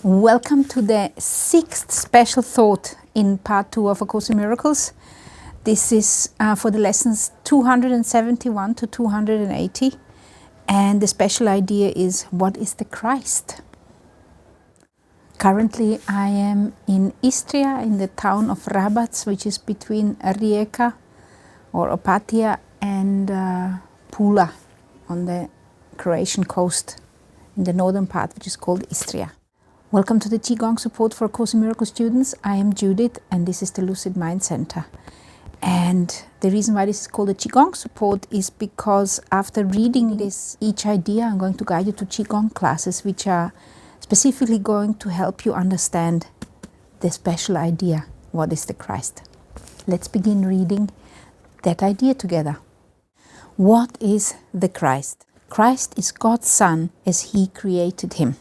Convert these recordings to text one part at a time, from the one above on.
Welcome to the 6th special thought in part 2 of A Course in Miracles. This is for the lessons 271 to 280, and the special idea is, what is the Christ? Currently I am in Istria, in the town of Rabac, which is between Rijeka or Opatija and Pula on the Croatian coast, in the northern part, which is called Istria. Welcome to the Qigong support for A Course in Miracles students. I am Judith and this is the Lucid Mind Center. And the reason why this is called a Qigong support is because after reading each idea, I'm going to guide you to Qigong classes, which are specifically going to help you understand the special idea, what is the Christ. Let's begin reading that idea together. What is the Christ? Christ is God's Son as He created Him.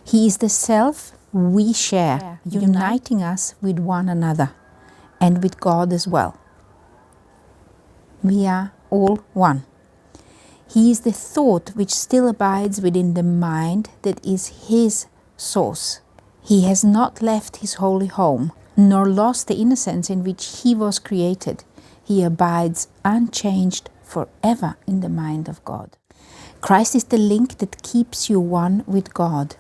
He is the self we share, uniting us with one another and with God as well. We are all one. He is the thought which still abides within the mind that is His source. He has not left His holy home, nor lost the innocence in which He was created. He abides unchanged forever in the mind of God. Christ is the link that keeps you one with God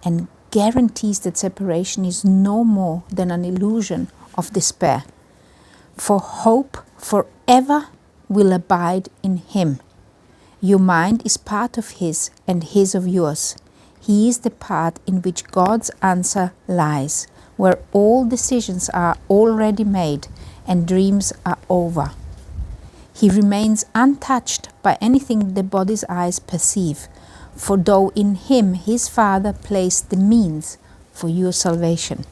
and guarantees that separation is no more than an illusion of despair. For hope forever will abide in Him. Your mind is part of His and His of yours. He is the part in which God's answer lies, where all decisions are already made and dreams are over. He remains untouched by anything the body's eyes perceive, for though in Him His Father placed the means for your salvation,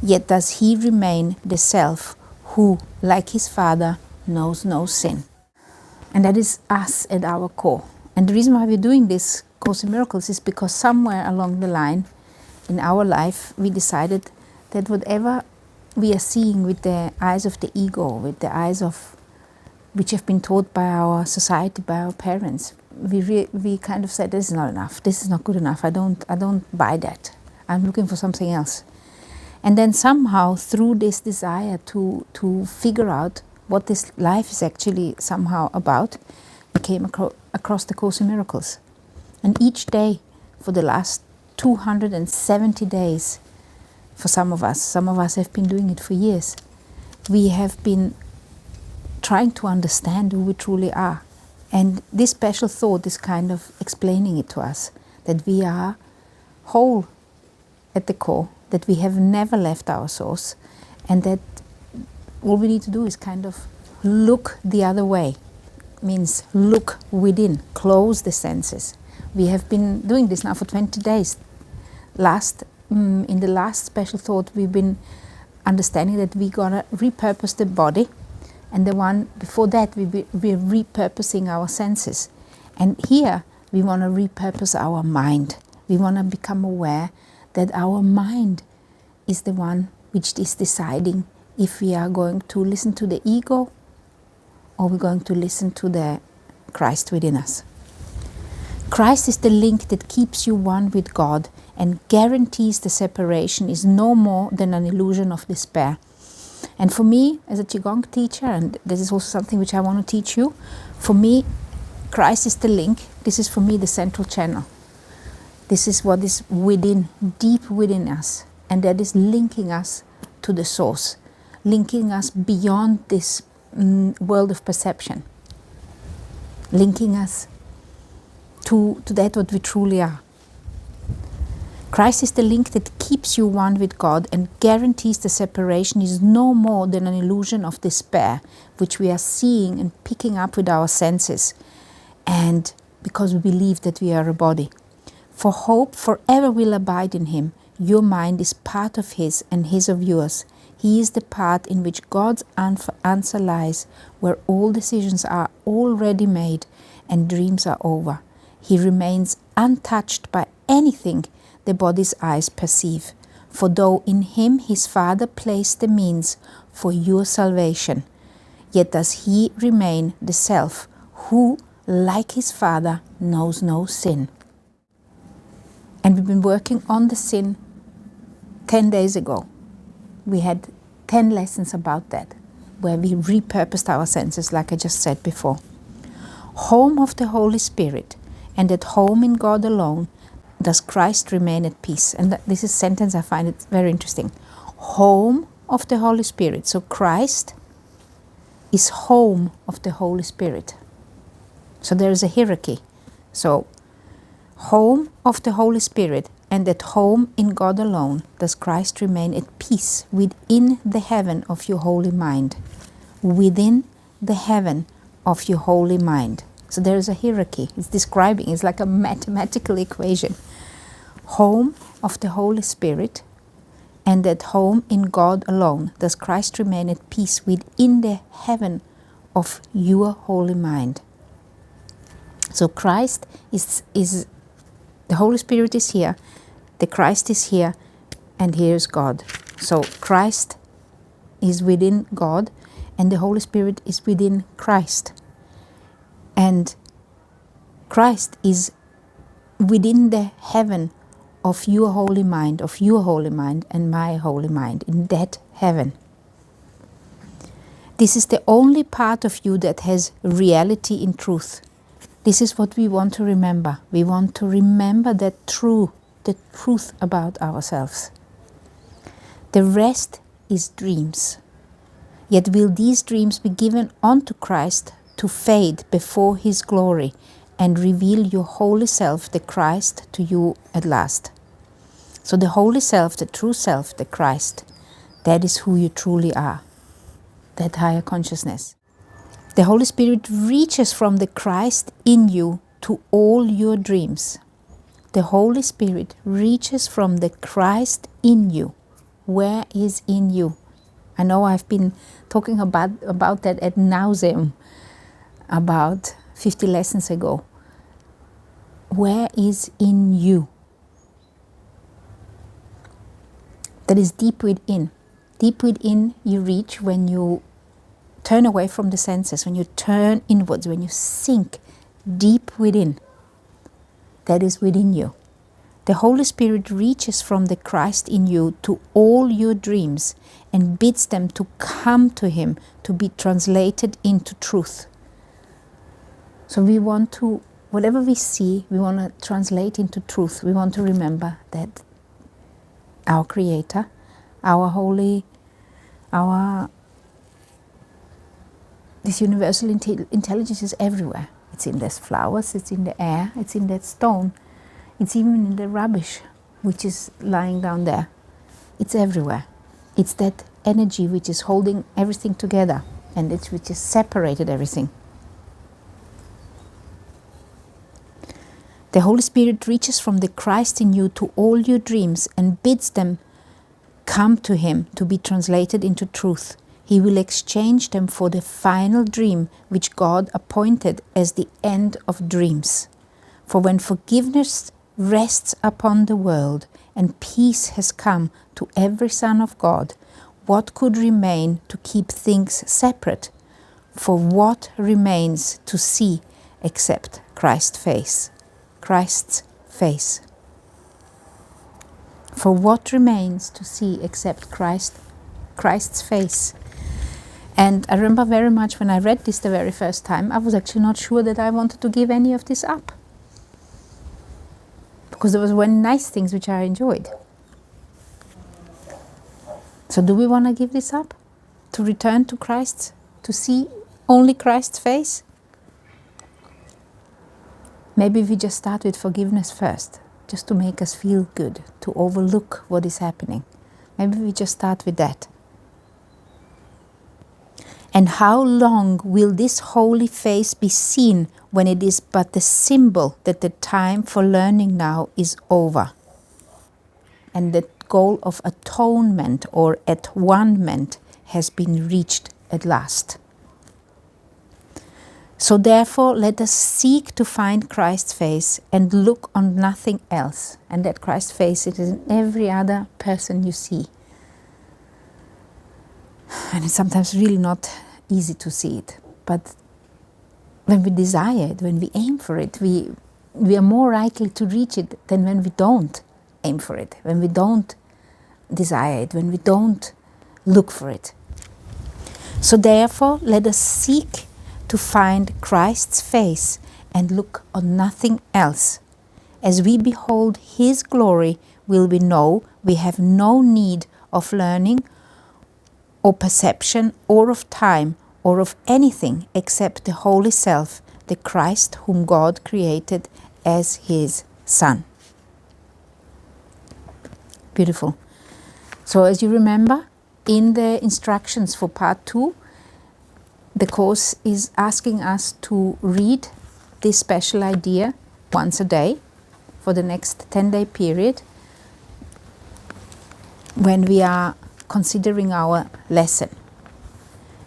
yet does He remain the self who, like His Father, knows no sin. And that is us at our core. And the reason why we're doing this Course in Miracles is because somewhere along the line in our life we decided that whatever we are seeing with the eyes of the ego, with the eyes of which have been taught by our society, by our parents, we kind of said, this is not enough, this is not good enough, I don't buy that, I'm looking for something else. And then somehow through this desire to figure out what this life is actually somehow about, we came across the Course in Miracles. And each day for the last 270 days, for some of us have been doing it for years, we have been trying to understand who we truly are. And this special thought is kind of explaining it to us, that we are whole at the core, that we have never left our source, and that all we need to do is kind of look the other way. Means look within, close the senses. We have been doing this now for 20 days. In the last special thought, we've been understanding that we gotta repurpose the body, and the one before that we're repurposing our senses. And here we want to repurpose our mind. We want to become aware that our mind is the one which is deciding if we are going to listen to the ego or we're going to listen to the Christ within us. Christ is the link that keeps you one with God and guarantees the separation is no more than an illusion of despair. And for me, as a Qigong teacher, and this is also something which I want to teach you, for me, Christ is the link. This is for me the central channel. This is what is within, deep within us, and that is linking us to the source, linking us beyond this world of perception, linking us to that what we truly are. Christ is the link that keeps you one with God and guarantees the separation is no more than an illusion of despair, which we are seeing and picking up with our senses, and because we believe that we are a body. For hope forever will abide in Him. Your mind is part of His and His of yours. He is the part in which God's answer lies, where all decisions are already made and dreams are over. He remains untouched by anything the body's eyes perceive, for though in Him His Father placed the means for your salvation, yet does He remain the self who, like His Father, knows no sin. And we've been working on the sin 10 days ago. We had 10 lessons about that, where we repurposed our senses, like I just said before. Home of the Holy Spirit, and at home in God alone, does Christ remain at peace. And this is a sentence I find it very interesting. Home of the Holy Spirit. So Christ is home of the Holy Spirit. So there is a hierarchy. So home of the Holy Spirit, and at home in God alone does Christ remain at peace within the heaven of your holy mind. Within the heaven of your holy mind. So there is a hierarchy. It's describing, it's like a mathematical equation. Home of the Holy Spirit, and at home in God alone does Christ remain at peace within the heaven of your holy mind. So Christ is the Holy Spirit is here, the Christ is here, and here is God. So Christ is within God, and the Holy Spirit is within Christ. And Christ is within the heaven of your holy mind, and my holy mind, in that heaven. This is the only part of you that has reality in truth. This is what we want to remember. We want to remember the truth about ourselves. The rest is dreams. Yet will these dreams be given unto Christ to fade before His glory and reveal your holy self, the Christ, to you at last. So the holy self, the true self, the Christ, that is who you truly are, that higher consciousness. The Holy Spirit reaches from the Christ in you to all your dreams. The Holy Spirit reaches from the Christ in you. Where is in you? I know I've been talking about that ad nauseum about 50 lessons ago. Where is in you? That is deep within. Deep within you reach when you turn away from the senses, when you turn inwards, when you sink deep within. That is within you. The Holy Spirit reaches from the Christ in you to all your dreams and bids them to come to Him to be translated into truth. So we want to, whatever we see, we want to translate into truth. We want to remember that our Creator, our holy, this universal intelligence is everywhere. It's in these flowers, it's in the air, it's in that stone, it's even in the rubbish which is lying down there. It's everywhere. It's that energy which is holding everything together and which has separated everything. The Holy Spirit reaches from the Christ in you to all your dreams and bids them come to Him to be translated into truth. He will exchange them for the final dream which God appointed as the end of dreams. For when forgiveness rests upon the world and peace has come to every son of God, what could remain to keep things separate? For what remains to see except Christ's face? Christ's face. For what remains to see except Christ's face? And I remember very much when I read this the very first time, I was actually not sure that I wanted to give any of this up. Because there was one nice things which I enjoyed. So do we want to give this up? To return to Christ? To see only Christ's face? Maybe we just start with forgiveness first, just to make us feel good, to overlook what is happening. Maybe we just start with that. And how long will this holy face be seen when it is but the symbol that the time for learning now is over? And the goal of atonement or at-one-ment has been reached at last. So therefore, let us seek to find Christ's face and look on nothing else. And that Christ's face is in every other person you see. And it's sometimes really not easy to see it. But when we desire it, when we aim for it, we we are more likely to reach it than when we don't aim for it, when we don't desire it, when we don't look for it. So therefore, let us seek to find Christ's face and look on nothing else. As we behold His glory, will we know we have no need of learning or perception or of time or of anything except the Holy Self, the Christ whom God created as His Son. Beautiful. So as you remember, in the instructions for Part 2, the course is asking us to read this special idea once a day for the next 10-day period when we are considering our lesson.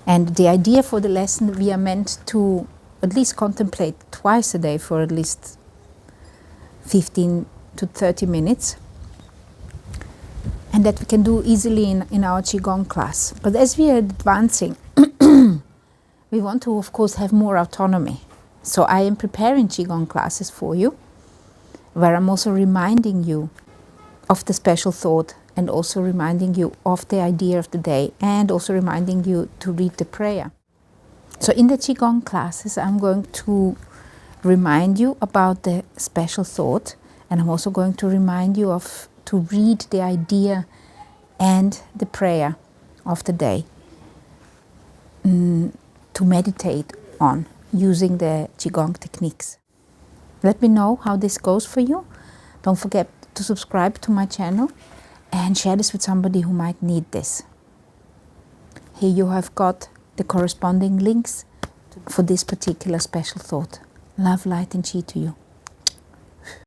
And the idea for the lesson, we are meant to at least contemplate twice a day for at least 15 to 30 minutes. And that we can do easily in our Qigong class. But as we are advancing, we want to, of course, have more autonomy. So I am preparing Qigong classes for you, where I'm also reminding you of the special thought and also reminding you of the idea of the day and also reminding you to read the prayer. So in the Qigong classes, I'm going to remind you about the special thought, and I'm also going to remind you to read the idea and the prayer of the day to meditate on using the Qigong techniques. Let me know how this goes for you. Don't forget to subscribe to my channel and share this with somebody who might need this. Here you have got the corresponding links for this particular special thought. Love, light and chi to you.